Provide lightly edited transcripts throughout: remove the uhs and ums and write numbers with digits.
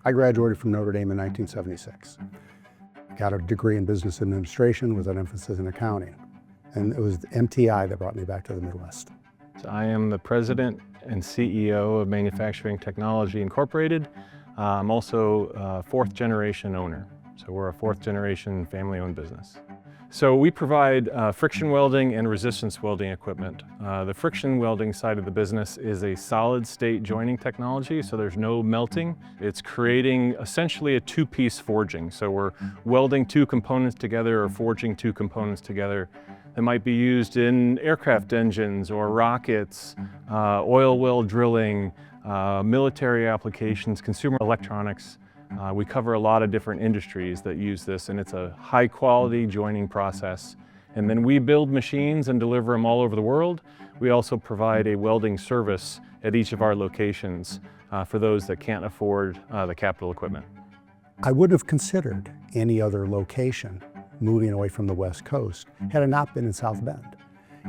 I graduated from Notre Dame in 1976. Got a degree in business administration with an emphasis in accounting. And it was MTI that brought me back to the Midwest. So I am the president and CEO of Manufacturing Technology Incorporated. I'm also a fourth generation owner. So we're a fourth generation family owned business. So we provide friction welding and resistance welding equipment. The friction welding side of the business is a solid state joining technology, so there's no melting. It's creating essentially a two-piece forging. So we're welding two components together or forging two components together that might be used in aircraft engines or rockets, oil well drilling, military applications, consumer electronics. We cover a lot of different industries that use this, and it's a high quality joining process. And then we build machines and deliver them all over the world. We also provide a welding service at each of our locations for those that can't afford the capital equipment. I wouldn't have considered any other location moving away from the West Coast had it not been in South Bend.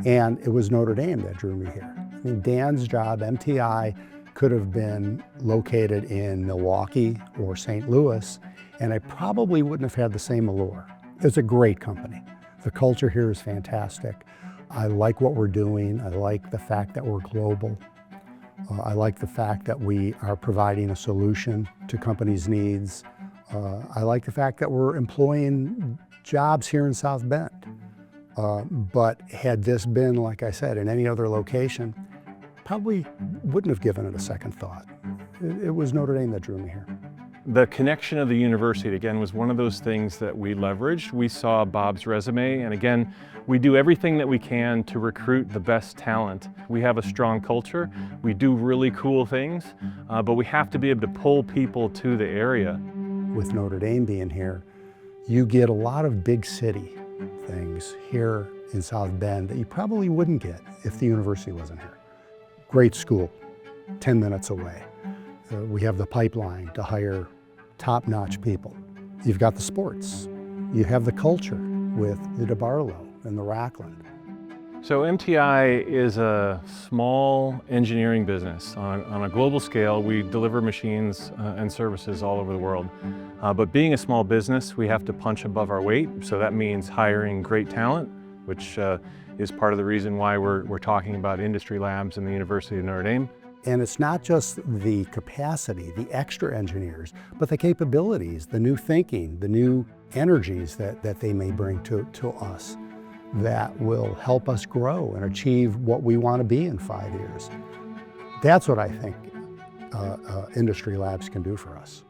And it was Notre Dame that drew me here. I mean, Dan's job, MTI, could have been located in Milwaukee or St. Louis, and I probably wouldn't have had the same allure. It's a great company. The culture here is fantastic. I like what we're doing. I like the fact that we're global. I like the fact that we are providing a solution to companies' needs. I like the fact that we're employing jobs here in South Bend. But had this been, like I said, in any other location, probably wouldn't have given it a second thought. It was Notre Dame that drew me here. The connection of the university, again, was one of those things that we leveraged. We saw Bob's resume, and again, we do everything that we can to recruit the best talent. We have a strong culture. We do really cool things, but we have to be able to pull people to the area. With Notre Dame being here, you get a lot of big city things here in South Bend that you probably wouldn't get if the university wasn't here. Great school, 10 minutes away. We have the pipeline to hire top-notch people. You've got the sports. You have the culture with the DeBarlo and the Rockland. So MTI is a small engineering business. On a global scale, we deliver machines and services all over the world. But being a small business, we have to punch above our weight. So that means hiring great talent, which is part of the reason why we're talking about industry labs in the University of Notre Dame. And it's not just the capacity, the extra engineers, but the capabilities, the new thinking, the new energies that they may bring to us that will help us grow and achieve what we want to be in 5 years. That's what I think industry labs can do for us.